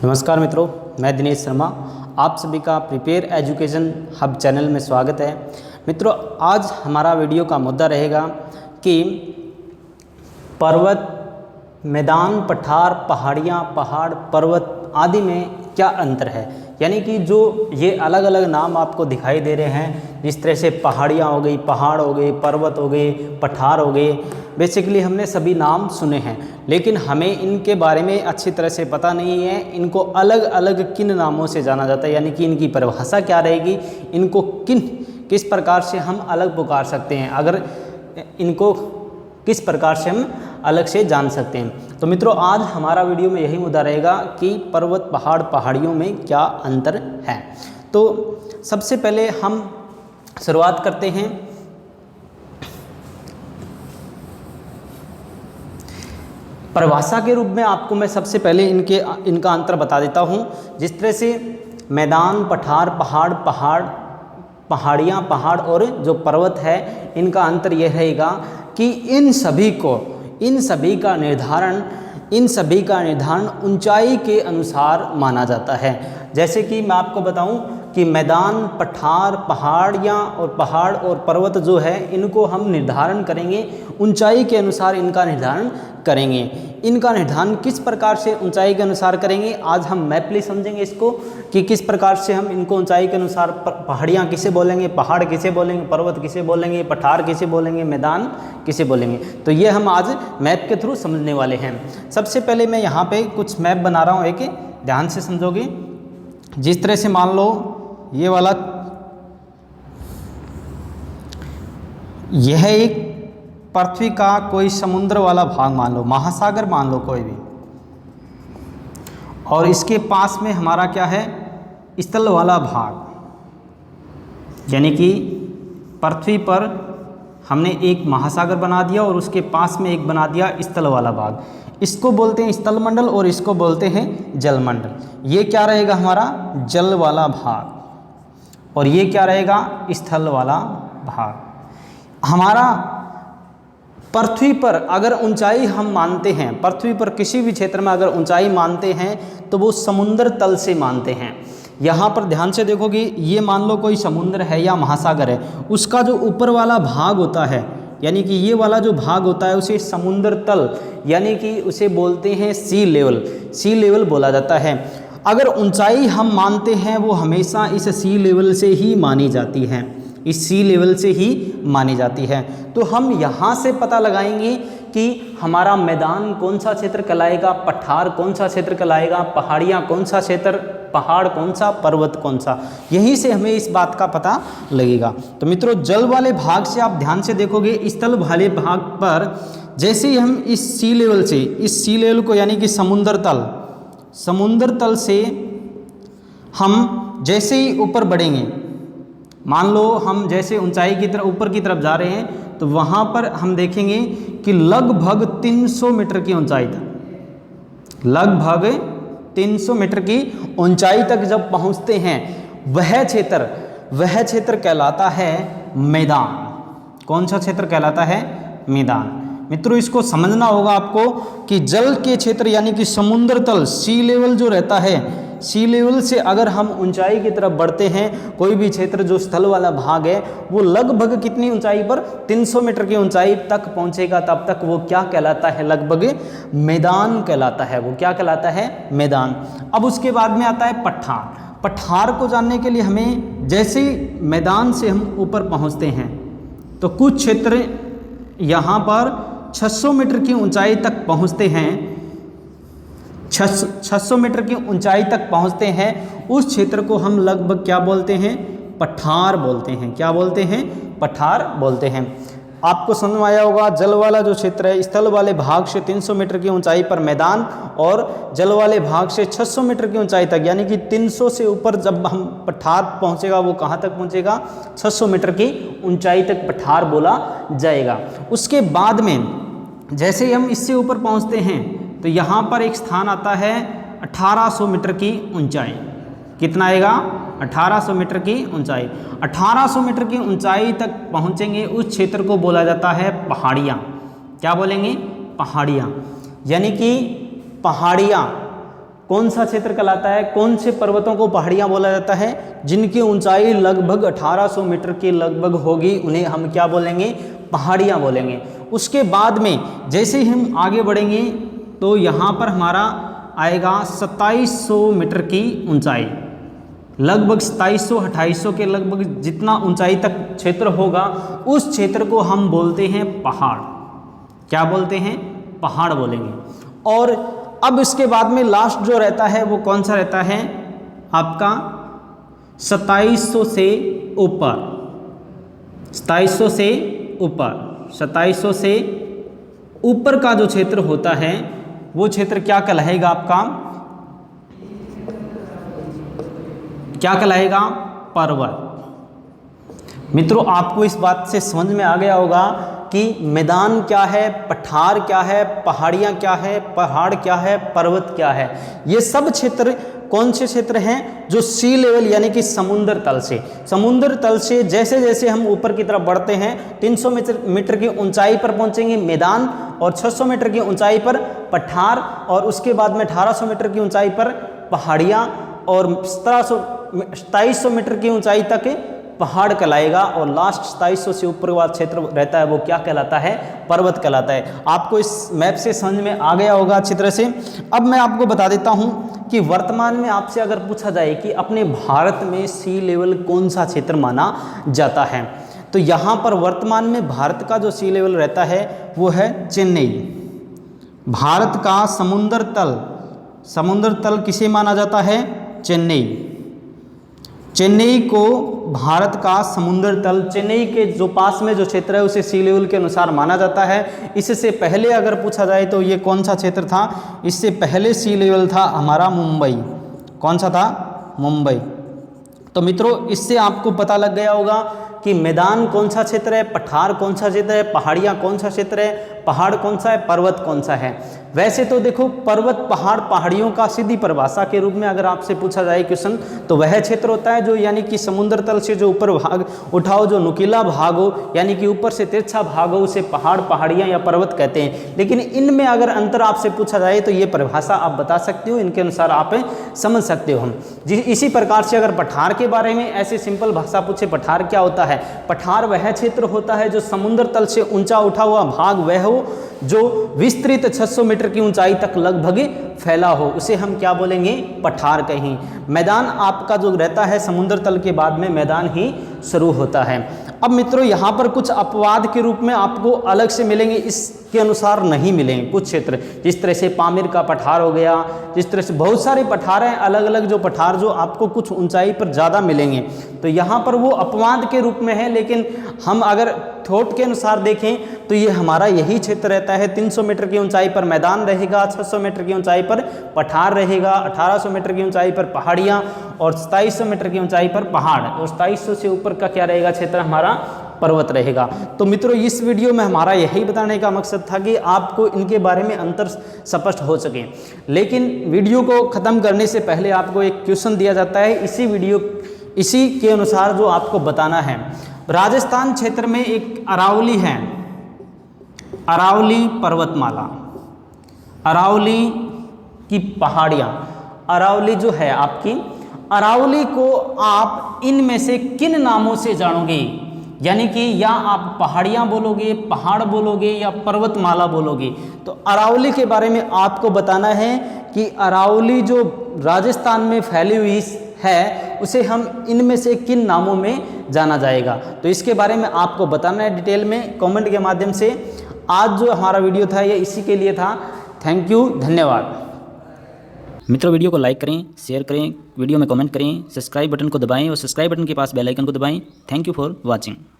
नमस्कार मित्रों, मैं दिनेश शर्मा। आप सभी का प्रिपेयर एजुकेशन हब चैनल में स्वागत है। मित्रों, आज हमारा वीडियो का मुद्दा रहेगा कि पर्वत, मैदान, पठार, पहाड़ियाँ, पहाड़, पर्वत आदि में क्या अंतर है। यानी कि जो ये अलग अलग नाम आपको दिखाई दे रहे हैं, जिस तरह से पहाड़ियाँ हो गई, पहाड़ हो गए, पर्वत हो गए, पठार हो गए, बेसिकली हमने सभी नाम सुने हैं, लेकिन हमें इनके बारे में अच्छी तरह से पता नहीं है। इनको अलग अलग किन नामों से जाना जाता है, यानी कि इनकी परिभाषा क्या रहेगी, इनको किस प्रकार से हम अलग पुकार सकते हैं, अगर इनको किस प्रकार से हम अलग से जान सकते हैं। तो मित्रों, आज हमारा वीडियो में यही मुद्दा रहेगा कि पर्वत, पहाड़, पहाड़ियों में क्या अंतर है। तो सबसे पहले हम शुरुआत करते हैं परिभाषा के रूप में। आपको मैं सबसे पहले इनका अंतर बता देता हूँ। जिस तरह से मैदान, पठार, पहाड़, पहाड़ियाँ, पहाड़ और जो पर्वत है, इनका अंतर यह रहेगा कि इन सभी का निर्धारण ऊंचाई के अनुसार माना जाता है। जैसे कि मैं आपको बताऊं कि मैदान, पठार, पहाड़ और पर्वत जो है, इनको हम निर्धारण करेंगे ऊंचाई के अनुसार, इनका निर्धारण करेंगे। इनका निर्धारण किस प्रकार से ऊंचाई के अनुसार करेंगे, आज हम मैपली समझेंगे इसको कि किस प्रकार से हम इनको ऊंचाई के अनुसार, पहाड़ियाँ किसे बोलेंगे, पहाड़ किसे बोलेंगे, पर्वत किसे बोलेंगे, पठार किसे बोलेंगे, मैदान किसे बोलेंगे। तो ये हम आज मैप के थ्रू समझने वाले हैं। सबसे पहले मैं यहाँ पे कुछ मैप बना रहा हूँ, एक ध्यान से समझोगे। जिस तरह से मान लो ये वाला, यह एक पृथ्वी का कोई समुद्र वाला भाग मान लो, महासागर मान लो कोई भी, और इसके पास में हमारा क्या है, स्थल वाला भाग। यानी कि पृथ्वी पर हमने एक महासागर बना दिया और उसके पास में एक बना दिया स्थल वाला भाग। इसको बोलते हैं स्थल मंडल और इसको बोलते हैं जल मंडल। ये क्या रहेगा, हमारा जल वाला भाग, और ये क्या रहेगा, स्थल वाला भाग। हमारा पृथ्वी पर अगर ऊंचाई हम मानते हैं, पृथ्वी पर किसी भी क्षेत्र में अगर ऊंचाई मानते हैं तो वो समुद्र तल से मानते हैं। यहाँ पर ध्यान से देखोगे, ये मान लो कोई समुद्र है या महासागर है, उसका जो ऊपर वाला भाग होता है, यानी कि ये वाला जो भाग होता है, उसे समुद्र तल, यानी कि उसे बोलते हैं सी लेवल बोला जाता है। अगर ऊंचाई हम मानते हैं, वो हमेशा इस सी लेवल से ही मानी जाती है, इस सी लेवल से ही मानी जाती है। तो हम यहाँ से पता लगाएंगे कि हमारा मैदान कौन सा क्षेत्र कहलाएगा, पठार कौन सा क्षेत्र कहलाएगा, पहाड़ियाँ कौन सा क्षेत्र, पहाड़ कौन सा, पर्वत कौन सा। यहीं से हमें इस बात का पता लगेगा। तो मित्रों, जल वाले भाग से आप ध्यान से देखोगे, स्थल वाले भाग पर जैसे ही हम इस सी लेवल को, यानी कि समुद्र तल से हम जैसे ही ऊपर बढ़ेंगे, मान लो हम जैसे ऊंचाई की तरफ, ऊपर की तरफ जा रहे हैं, तो वहाँ पर हम देखेंगे कि लगभग 300 मीटर की ऊंचाई तक, लगभग 300 मीटर की ऊंचाई तक जब पहुँचते हैं, वह क्षेत्र कहलाता है मैदान। कौन सा क्षेत्र कहलाता है, मैदान। मित्रों, इसको समझना होगा आपको कि जल के क्षेत्र, यानी कि समुद्र तल, सी लेवल जो रहता है, सी लेवल से अगर हम ऊंचाई की तरफ बढ़ते हैं, कोई भी क्षेत्र जो स्थल वाला भाग है, वो लगभग कितनी ऊंचाई पर, 300 मीटर की ऊंचाई तक पहुंचेगा, तब तक वो क्या कहलाता है, लगभग मैदान कहलाता है। वो क्या कहलाता है, मैदान। अब उसके बाद में आता है पठार। पठार को जानने के लिए हमें, जैसे मैदान से हम ऊपर पहुंचते हैं, तो कुछ क्षेत्र यहाँ पर 600 मीटर की ऊंचाई तक पहुँचते हैं, 600 मीटर की ऊंचाई तक पहुंचते हैं। उस क्षेत्र को हम लगभग क्या बोलते हैं, पठार बोलते हैं। क्या बोलते हैं, पठार बोलते हैं। आपको समझ में आया होगा, जल वाला जो क्षेत्र है, स्थल वाले भाग से 300 मीटर की ऊंचाई पर मैदान, और जल वाले भाग से 600 मीटर की ऊंचाई तक, यानी कि 300 से ऊपर जब हम पठार पहुंचेगा, वो कहाँ तक पहुंचेगा, 600 मीटर की ऊंचाई तक पठार बोला जाएगा। उसके बाद में जैसे ही हम इससे ऊपर पहुँचते हैं, तो यहाँ पर एक स्थान आता है 1800 मीटर की ऊंचाई। कितना आएगा, 1800 मीटर की ऊंचाई। 1800 मीटर की ऊंचाई तक पहुँचेंगे, उस क्षेत्र को बोला जाता है पहाड़ियाँ। क्या बोलेंगे, पहाड़ियाँ। यानी कि पहाड़ियाँ कौन सा क्षेत्र कहलाता है? कौन से पर्वतों को पहाड़ियाँ बोला जाता है? जिनकी ऊंचाई लगभग 1800 मीटर के लगभग होगी, उन्हें हम क्या बोलेंगे? पहाड़ियाँ बोलेंगे। उसके बाद में जैसे ही हम आगे बढ़ेंगे तो यहाँ पर हमारा आएगा 2700 मीटर की ऊंचाई, लगभग 2700-2800 के लगभग जितना ऊंचाई तक क्षेत्र होगा, उस क्षेत्र को हम बोलते हैं पहाड़। क्या बोलते हैं? पहाड़ बोलेंगे। और अब इसके बाद में लास्ट जो रहता है वो कौन सा रहता है? आपका 2700 से ऊपर, 2700 से ऊपर, 2700 से ऊपर का जो क्षेत्र होता है वो क्षेत्र क्या कहलाएगा? आपका क्या कहलाएगा? पर्वत। मित्रों, आपको इस बात से समझ में आ गया होगा कि मैदान क्या है, पठार क्या है, पहाड़ियाँ क्या है, पहाड़ क्या है, पर्वत क्या है। ये सब क्षेत्र कौन से क्षेत्र हैं? जो सी लेवल यानी कि समुद्र तल से जैसे जैसे हम ऊपर की तरफ बढ़ते हैं 300 मीटर की ऊंचाई पर पहुंचेंगे मैदान, और 600 मीटर की ऊंचाई पर पठार, और उसके बाद में 1800 मीटर की ऊंचाई पर पहाड़ियाँ, और 2700 मीटर की ऊंचाई तक पहाड़ कहलाएगा, और लास्ट 2700 से ऊपर वाला क्षेत्र रहता है वो क्या कहलाता है? पर्वत कहलाता है। आपको इस मैप से समझ में आ गया होगा अच्छी तरह से। अब मैं आपको बता देता हूं कि वर्तमान में आपसे अगर पूछा जाए कि अपने भारत में सी लेवल कौन सा क्षेत्र माना जाता है, तो यहाँ पर वर्तमान में भारत का जो सी लेवल रहता है वो है चेन्नई। भारत का समुद्र तल किसे माना जाता है? चेन्नई को भारत का समुद्र तल, चेन्नई के जो पास में जो क्षेत्र है उसे सी लेवल के अनुसार माना जाता है। इससे पहले अगर पूछा जाए तो ये कौन सा क्षेत्र था? इससे पहले सी लेवल था हमारा मुंबई। कौन सा था? मुंबई। तो मित्रों, इससे आपको पता लग गया होगा कि मैदान कौन सा क्षेत्र है, पठार कौन सा क्षेत्र है, पहाड़ियाँ कौन सा क्षेत्र है, पहाड़ कौन सा है, पर्वत कौन सा है। वैसे तो देखो, पर्वत, पहाड़, पहाड़ियों का सीधी परिभाषा के रूप में अगर आपसे पूछा जाए क्वेश्चन, तो वह क्षेत्र होता है जो यानी कि समुद्र तल से जो ऊपर भाग उठाओ, जो नुकीला भाग हो, यानी कि ऊपर से तिरछा भाग हो, उसे पहाड़, पहाड़ियाँ या पर्वत कहते हैं। लेकिन इनमें अगर अंतर आपसे पूछा जाए तो ये परिभाषा आप बता सकते हो, इनके अनुसार आप समझ सकते हो। इसी प्रकार से अगर पठार के बारे में ऐसे सिंपल भाषा पूछे, पठार क्या होता है? पठार वह क्षेत्र होता है जो समुद्र तल से ऊंचा उठा हुआ भाग वह हो जो विस्तृत 600 मीटर की ऊंचाई तक लगभग फैला हो, उसे हम क्या बोलेंगे? पठार कहें। मैदान आपका जो रहता है समुद्र तल के बाद में मैदान ही शुरू होता है। अब मित्रों, यहाँ पर कुछ अपवाद के रूप में आपको अलग से मिलेंगे, इसके अनुसार नहीं मिलेंगे कुछ क्षेत्र, जिस तरह से पामीर का पठार हो गया, जिस तरह से बहुत सारे पठार हैं, अलग अलग जो पठार जो आपको कुछ ऊंचाई पर ज़्यादा मिलेंगे, तो यहाँ पर वो अपवाद के रूप में है। लेकिन हम अगर थॉट के अनुसार देखें तो ये हमारा यही क्षेत्र रहता है। 300 मीटर की ऊंचाई पर मैदान रहेगा, 600 मीटर की ऊंचाई पर पठार रहेगा, 1800 मीटर की ऊंचाई पर पहाड़ियाँ, और 2700 मीटर की ऊंचाई पर पहाड़, और 2700 से ऊपर का क्या रहेगा? क्षेत्र हमारा पर्वत रहेगा। तो मित्रों, इस वीडियो में हमारा यही बताने का मकसद था कि आपको इनके बारे में अंतर स्पष्ट हो सके। लेकिन वीडियो को ख़त्म करने से पहले आपको एक क्वेश्चन दिया जाता है, इसी के अनुसार जो आपको बताना है। राजस्थान क्षेत्र में एक अरावली है, अरावली पर्वतमाला, अरावली की पहाड़ियाँ, अरावली जो है आपकी, अरावली को आप इनमें से किन नामों से जानोगे? यानी कि या आप पहाड़ियाँ बोलोगे, पहाड़ बोलोगे, या पर्वतमाला बोलोगे। तो अरावली के बारे में आपको बताना है कि अरावली जो राजस्थान में फैली हुई है उसे हम इनमें से किन नामों में जाना जाएगा। तो इसके बारे में आपको बताना है डिटेल में कमेंट के माध्यम से। आज जो हमारा वीडियो था ये इसी के लिए था। थैंक यू, धन्यवाद। मित्रों, वीडियो को लाइक करें, शेयर करें, वीडियो में कमेंट करें, सब्सक्राइब बटन को दबाएं और सब्सक्राइब बटन के पास बेल आइकन को दबाएं। Thank you for watching.